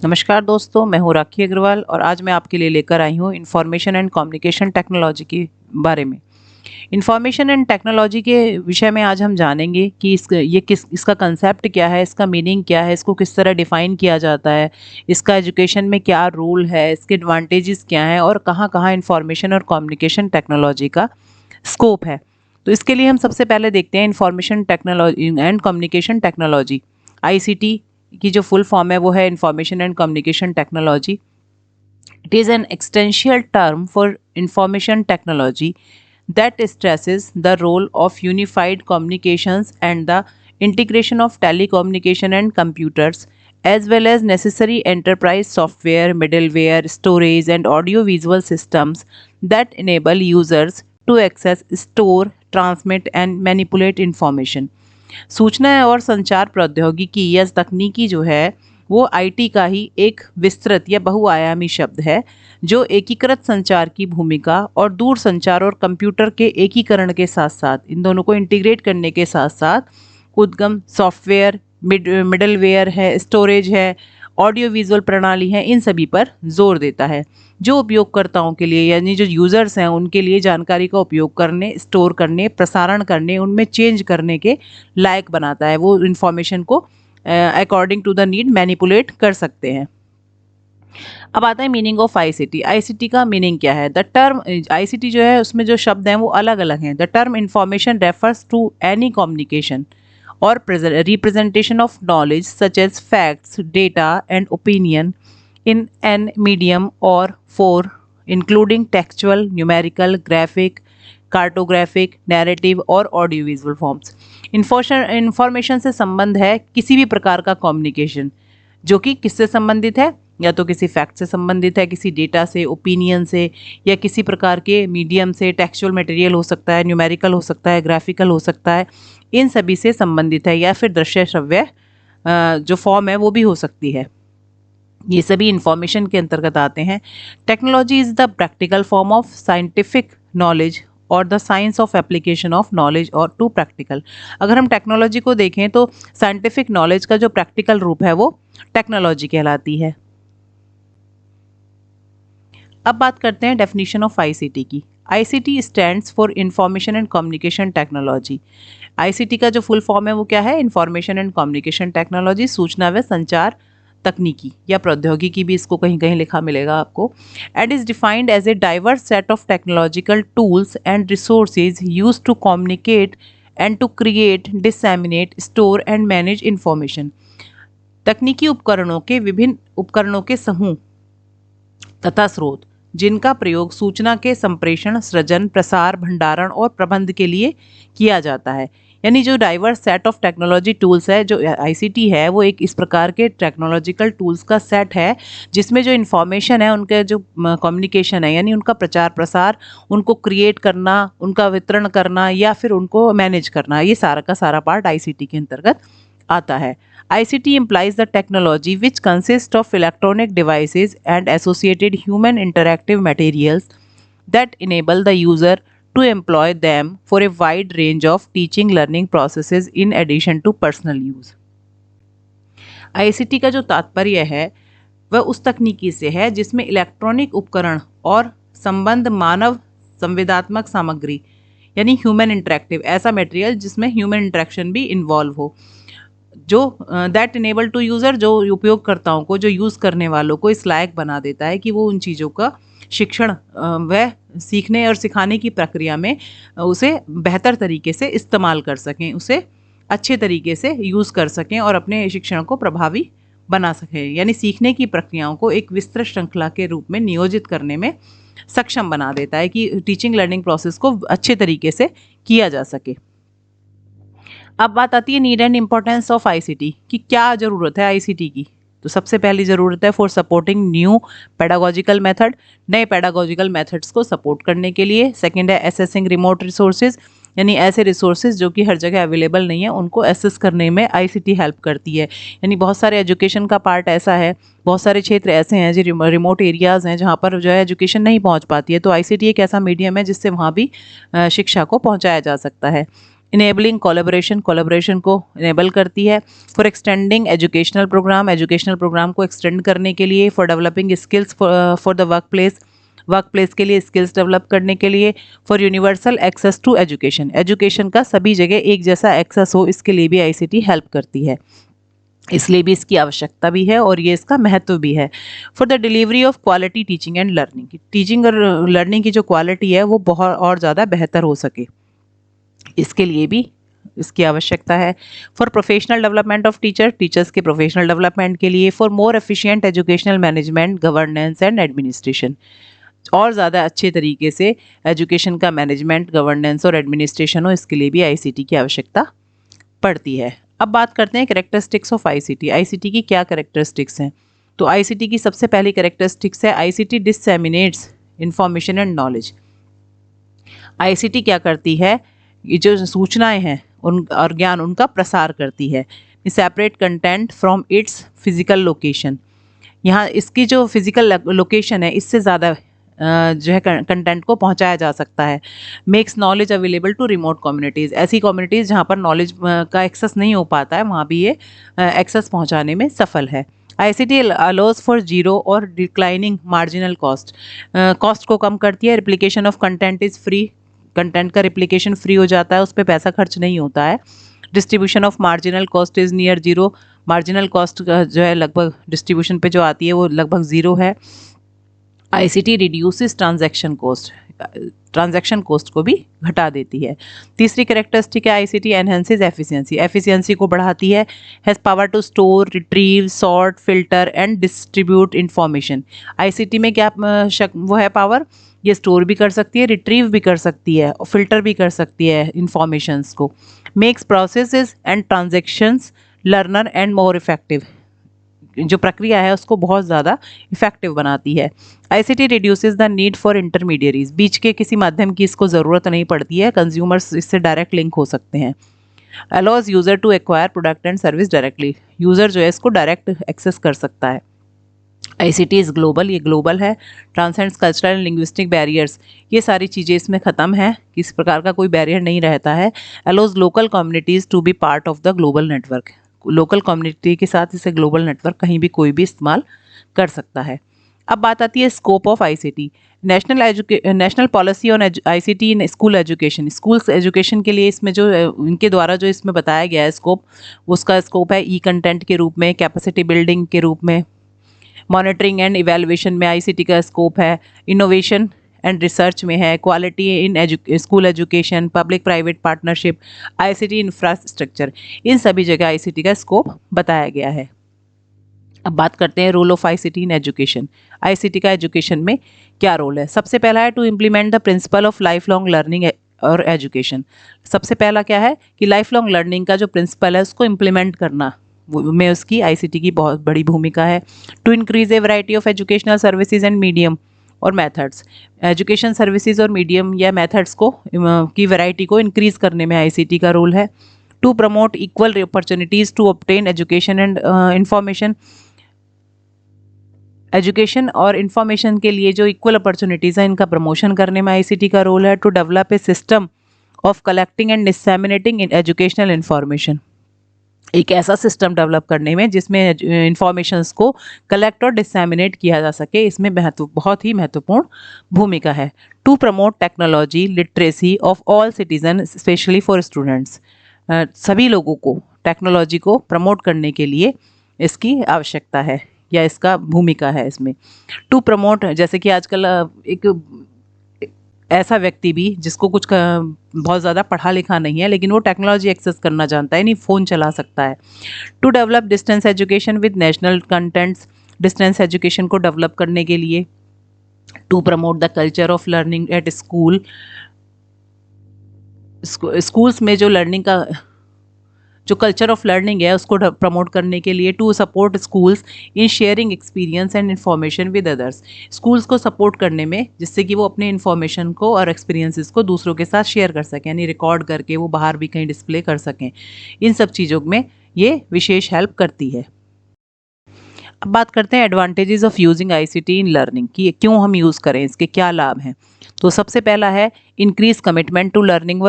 नमस्कार दोस्तों, मैं हूँ राखी अग्रवाल और आज मैं आपके लिए लेकर आई हूँ इंफॉर्मेशन एंड कम्युनिकेशन टेक्नोलॉजी के बारे में। इंफॉर्मेशन एंड टेक्नोलॉजी के विषय में आज हम जानेंगे कि इसका कंसेप्ट क्या है, इसका मीनिंग क्या है, इसको किस तरह डिफाइन किया जाता है, इसका एजुकेशन में क्या रोल है, इसके एडवांटेजेस क्या हैं और कहाँ कहाँ इंफॉर्मेशन और कम्युनिकेशन टेक्नोलॉजी का स्कोप है। तो इसके लिए हम सबसे पहले देखते हैं information technology and communication technology. ICT की जो फुल फॉर्म है वो है information and communication technology. It is an extensional term for information technology that stresses the role of unified communications and the integration of telecommunication and computers, as well as necessary enterprise software, middleware, storage, and audio-visual systems that enable users to access, store, transmit, and manipulate information. सूचना और संचार प्रौद्योगिकी या तकनीकी जो है वो IT का ही एक विस्तृत या बहुआयामी शब्द है जो एकीकृत संचार की भूमिका और दूर संचार और कंप्यूटर के एकीकरण के साथ साथ इन दोनों को इंटीग्रेट करने के साथ साथ उद्गम सॉफ्टवेयर, मिडलवेयर है, स्टोरेज है, ऑडियो विजुअल प्रणाली है, इन सभी पर जोर देता है जो उपयोगकर्ताओं के लिए यानी जो यूज़र्स हैं उनके लिए जानकारी का उपयोग करने, स्टोर करने, प्रसारण करने, उनमें चेंज करने के लायक बनाता है। वो इन्फॉर्मेशन को according to the need manipulate कर सकते हैं। अब आता है मीनिंग ऑफ आईसीटी। आईसीटी का मीनिंग क्या है? द टर्म आईसीटी जो है उसमें जो शब्द हैं वो अलग अलग हैं। The term information refers to any communication और representation of knowledge such as facts, data and opinion in an medium or for including textual, numerical, graphic, cartographic, narrative और audiovisual forms। इंफॉर्मेशन से संबंध है किसी भी प्रकार का कम्युनिकेशन जो कि किससे संबंधित है, या तो किसी फैक्ट से संबंधित है, किसी डेटा से, ओपिनियन से, या किसी प्रकार के मीडियम से। टेक्सचुअल मटेरियल हो सकता है, न्यूमेरिकल हो सकता है, ग्राफिकल हो सकता है, इन सभी से संबंधित है, या फिर दृश्य श्रव्य जो फॉर्म है वो भी हो सकती है। ये सभी इंफॉर्मेशन के अंतर्गत आते हैं। Technology is the practical form of scientific knowledge or the science of application of knowledge or to practical. अगर हम टेक्नोलॉजी को देखें तो साइंटिफिक नॉलेज का जो प्रैक्टिकल रूप है वो टेक्नोलॉजी कहलाती है। अब बात करते हैं डेफिनेशन ऑफ आईसीटी की। ICT stands for information and communication technology. ICT का जो फुल फॉर्म है वो क्या है? इंफॉर्मेशन एंड कम्युनिकेशन टेक्नोलॉजी, सूचना व संचार तकनीकी या प्रौद्योगिकी भी इसको कहीं कहीं लिखा मिलेगा आपको। And is defined as a diverse set of technological tools and resources used to communicate and to create, disseminate, store and manage information. तकनीकी उपकरणों के विभिन्न उपकरणों के समूह तथा स्रोत जिनका प्रयोग सूचना के संप्रेषण, सृजन, प्रसार, भंडारण और प्रबंध के लिए किया जाता है। यानी जो diverse set of technology tools है, जो आईसीटी है, वो एक इस प्रकार के टेक्नोलॉजिकल टूल्स का सेट है जिसमें जो इन्फॉर्मेशन है, उनके जो कम्युनिकेशन है यानी उनका प्रचार प्रसार, उनको क्रिएट करना, उनका वितरण करना या फिर उनको मैनेज करना, ये सारा का सारा पार्ट आईसीटी के अंतर्गत आता है। ICT implies the technology which consists of electronic devices and associated human interactive materials that enable the user to employ them for a wide range of teaching learning processes in addition to personal use। ICT का जो तात्पर्य है वह उस तकनीकी से है जिसमें इलेक्ट्रॉनिक उपकरण और संबंध मानव संवेदात्मक सामग्री यानी ह्यूमन इंटरेक्टिव, ऐसा मटेरियल जिसमें ह्यूमन इंटरेक्शन भी इन्वॉल्व हो, जो दैट इनेबल टू यूज़र, जो उपयोगकर्ताओं को, जो यूज़ करने वालों को इस लायक बना देता है कि वो उन चीज़ों का शिक्षण व सीखने और सिखाने की प्रक्रिया में उसे बेहतर तरीके से इस्तेमाल कर सकें, उसे अच्छे तरीके से यूज़ कर सकें और अपने शिक्षण को प्रभावी बना सकें। यानी सीखने की प्रक्रियाओं को एक विस्तृत श्रृंखला के रूप में नियोजित करने में सक्षम बना देता है कि टीचिंग लर्निंग प्रोसेस को अच्छे तरीके से किया जा सके। अब बात आती है need and importance of ICT कि क्या ज़रूरत है आईसीटी की। तो सबसे पहली ज़रूरत है for supporting new pedagogical method, नए पेडागोजिकल मेथड्स को सपोर्ट करने के लिए। सेकंड है एसेसिंग रिमोट रिसोर्सेज, यानी ऐसे रिसोर्सेज जो कि हर जगह अवेलेबल नहीं है उनको एसेस करने में आईसीटी हेल्प करती है। यानी बहुत सारे एजुकेशन का पार्ट ऐसा है, बहुत सारे क्षेत्र ऐसे हैं जो रिमोट एरियाज़ हैं जहाँ पर जो है एजुकेशन नहीं पहुँच पाती है, तो आईसीटी एक ऐसा मीडियम है जिससे वहाँ भी शिक्षा को पहुँचाया जा सकता है। इनेबलिंग कोलैबोरेशन को इनेबल करती है। फॉर एक्सटेंडिंग एजुकेशनल प्रोग्राम को एक्सटेंड करने के लिए। For developing skills for the workplace के लिए स्किल्स डेवलप करने के लिए। For universal access to education का सभी जगह एक जैसा एक्सेस हो, इसके लिए भी आईसीटी हेल्प करती है। इसलिए भी इसकी आवश्यकता भी है और ये इसका महत्व भी है। For the delivery of quality teaching and और लर्निंग की जो क्वालिटी है वो बहुत और ज़्यादा बेहतर हो सके, इसके लिए भी इसकी आवश्यकता है। For professional development of teachers के प्रोफेशनल डेवलपमेंट के लिए। For more efficient educational management, governance and administration, और ज़्यादा अच्छे तरीके से एजुकेशन का मैनेजमेंट, गवर्नेंस और एडमिनिस्ट्रेशन हो, इसके लिए भी आईसीटी की आवश्यकता पड़ती है। अब बात करते हैं कैरेक्टरिस्टिक्स ऑफ आईसीटी। आईसीटी की क्या कैरेक्टरिस्टिक्स हैं? तो आईसीटी की सबसे पहली कैरेक्टरिस्टिक्स है ICT disseminates information and knowledge. ICT क्या करती है? ये जो सूचनाएं हैं उन और ज्ञान उनका प्रसार करती है। Separate content from its physical location. यहाँ इसकी जो फिजिकल लोकेशन है इससे ज़्यादा जो है कंटेंट को पहुंचाया जा सकता है। Makes knowledge available to remote communities, ऐसी कम्युनिटीज़ जहाँ पर नॉलेज का एक्सेस नहीं हो पाता है वहाँ भी ये एक्सेस पहुँचाने में सफल है। आईसीटी अलोज फॉर जीरो और डिक्लाइनिंग मार्जिनल कॉस्ट को कम करती है। Replication of content is free, content का रिप्लिकेशन फ्री हो जाता है, उस पर पैसा खर्च नहीं होता है। Distribution of marginal cost is near zero, marginal cost जो है लगभग डिस्ट्रीब्यूशन पे जो आती है वो लगभग ज़ीरो है। आईसीटी रिड्यूसेस ट्रांजैक्शन कॉस्ट को भी घटा देती है। तीसरी कैरेक्टरिस्टिक है आईसीटी एनहेंसेस एफिशिएंसी को बढ़ाती है। Has power to store, retrieve, sort, filter and distribute information. ICT में क्या वो है पावर? ये स्टोर भी कर सकती है, रिट्रीव भी कर सकती है और फिल्टर भी कर सकती है इंफॉर्मेशंस को। Makes processes and transactions leaner and more effective, जो प्रक्रिया है उसको बहुत ज़्यादा इफेक्टिव बनाती है। ICT reduces the need for intermediaries, बीच के किसी माध्यम की इसको ज़रूरत नहीं पड़ती है, कंज्यूमर्स इससे डायरेक्ट लिंक हो सकते हैं। Allows user to acquire product and service directly, user जो है इसको डायरेक्ट एक्सेस कर सकता है। आईसीटी इज़ ग्लोबल, ये ग्लोबल है। Transcends cultural and linguistic barriers, ये सारी चीज़ें इसमें ख़त्म है, किसी प्रकार का कोई बैरियर नहीं रहता है। Allows local communities to be part of the global network, local community के साथ इसे ग्लोबल नेटवर्क कहीं भी कोई भी इस्तेमाल कर सकता है। अब बात आती है scope of ICT. National policy on ICT in school education के लिए इसमें जो इनके द्वारा जो इसमें बताया गया है स्कोप, उसका स्कोप है ई कंटेंट के रूप में, कैपेसिटी बिल्डिंग के रूप में, मॉनिटरिंग एंड इवेल्युएशन में आईसीटी का स्कोप है, इनोवेशन एंड रिसर्च में है, quality in school education, public private partnership, ICT infrastructure, इन सभी जगह आईसीटी का स्कोप बताया गया है। अब बात करते हैं role of ICT in education. ICT का एजुकेशन में क्या रोल है? सबसे पहला है to implement the principle of life long learning और एजुकेशन। सबसे पहला क्या है कि लाइफ लॉन्ग लर्निंग का जो प्रिंसिपल है उसको इम्प्लीमेंट करना में उसकी आईसीटी की बहुत बड़ी भूमिका है। To increase a variety of educational services and medium और मेथड्स, एजुकेशन सर्विसेज और मीडियम या मेथड्स को की वैरायटी को इंक्रीज करने में आईसीटी का रोल है। To promote equal opportunities to obtain education and information, education और इंफॉर्मेशन के लिए जो इक्वल अपॉर्चुनिटीज़ हैं इनका प्रमोशन करने में आईसीटी का रोल है। To develop a system of collecting and disseminating educational information, एक ऐसा सिस्टम डेवलप करने में जिसमें इंफॉर्मेशंस को कलेक्ट और डिसेमिनेट किया जा सके, इसमें बहुत ही महत्वपूर्ण भूमिका है। To promote technology literacy of all citizen specially for students, सभी लोगों को टेक्नोलॉजी को प्रमोट करने के लिए इसकी आवश्यकता है या इसका भूमिका है इसमें। टू प्रमोट, जैसे कि आजकल एक ऐसा व्यक्ति भी जिसको कुछ बहुत ज़्यादा पढ़ा लिखा नहीं है लेकिन वो टेक्नोलॉजी एक्सेस करना जानता है, नहीं फ़ोन चला सकता है। To develop distance education with national contents, distance education को डेवलप करने के लिए। To promote the culture of learning at schools में जो लर्निंग का जो कल्चर ऑफ लर्निंग है उसको प्रमोट करने के लिए। To support schools in sharing experience and information with others, schools को सपोर्ट करने में जिससे कि वो अपने इन्फॉर्मेशन को और एक्सपीरियंसेस को दूसरों के साथ शेयर कर सकें, यानी रिकॉर्ड करके वो बाहर भी कहीं डिस्प्ले कर सकें। इन सब चीज़ों में ये विशेष हेल्प करती है। अब बात करते हैं advantages of using ICT in learning, कि क्यों हम यूज़ करें, इसके क्या लाभ हैं। तो सबसे पहला है increase commitment to learning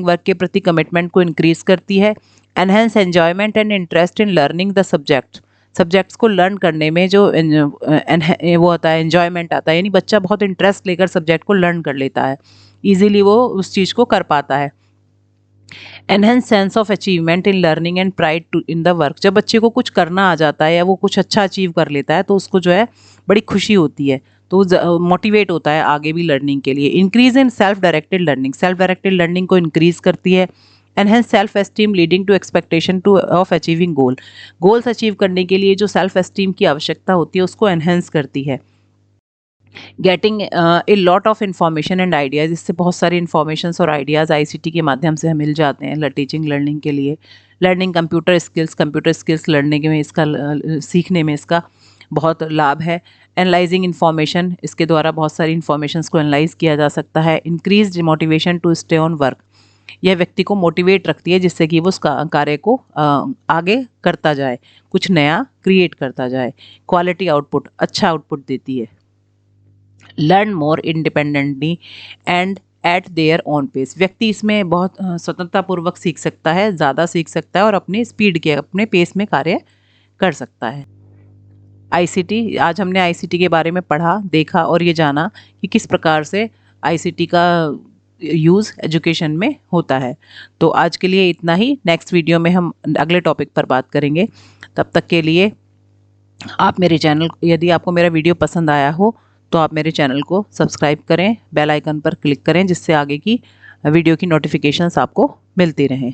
work के प्रति कमिटमेंट को इंक्रीज करती है। Enhance enjoyment and interest in learning the subjects को लर्न करने में जो वो होता है, एन्जॉयमेंट आता है, यानी बच्चा बहुत इंटरेस्ट लेकर सब्जेक्ट को लर्न कर लेता है, ईजिली वो उस चीज़ को कर पाता है। Enhance sense of achievement in learning and pride to in the work, जब बच्चे को कुछ करना आ जाता है या वो कुछ अच्छा अचीव कर लेता है तो उसको जो है बड़ी खुशी होती है, तो मोटिवेट होता है आगे भी लर्निंग के लिए। Increase in self directed learning को इंक्रीज करती है। Enhance self esteem leading to expectation to of achieving goals achieve करने के लिए जो सेल्फ एस्टीम की आवश्यकता होती है उसको एनहेंस करती है। Getting a lot of information and ideas, इससे बहुत सारी इन्फॉर्मेशंस और आइडियाज़ आईसीटी के माध्यम से हमें मिल जाते हैं टीचिंग लर्निंग के लिए। लर्निंग कंप्यूटर स्किल्स लर्निंग में इसका सीखने में इसका बहुत लाभ है। एनालाइजिंग इन्फॉर्मेशन, इसके द्वारा बहुत सारी इन्फॉर्मेशंस को एनालाइज किया जा सकता है। Increase motivation to stay on work, यह व्यक्ति को मोटिवेट रखती है जिससे कि वो उस कार्य को आगे करता जाए, कुछ नया क्रिएट करता जाए। क्वालिटी आउटपुट, अच्छा आउटपुट देती है। Learn more independently and at their own pace, व्यक्ति इसमें बहुत स्वतंत्रतापूर्वक सीख सकता है, ज़्यादा सीख सकता है और अपनी स्पीड के अपने पेस में कार्य कर सकता है। आईसीटी, आज हमने आईसीटी के बारे में पढ़ा, देखा और ये जाना कि किस प्रकार से आईसीटी का यूज़ एजुकेशन में होता है। तो आज के लिए इतना ही, नेक्स्ट वीडियो में हम अगले टॉपिक पर बात करेंगे। तब तक के लिए आप मेरे चैनल, यदि आपको मेरा वीडियो पसंद आया हो तो आप मेरे चैनल को सब्सक्राइब करें, बेल आइकन पर क्लिक करें जिससे आगे की वीडियो की नोटिफिकेशंस आपको मिलती रहें।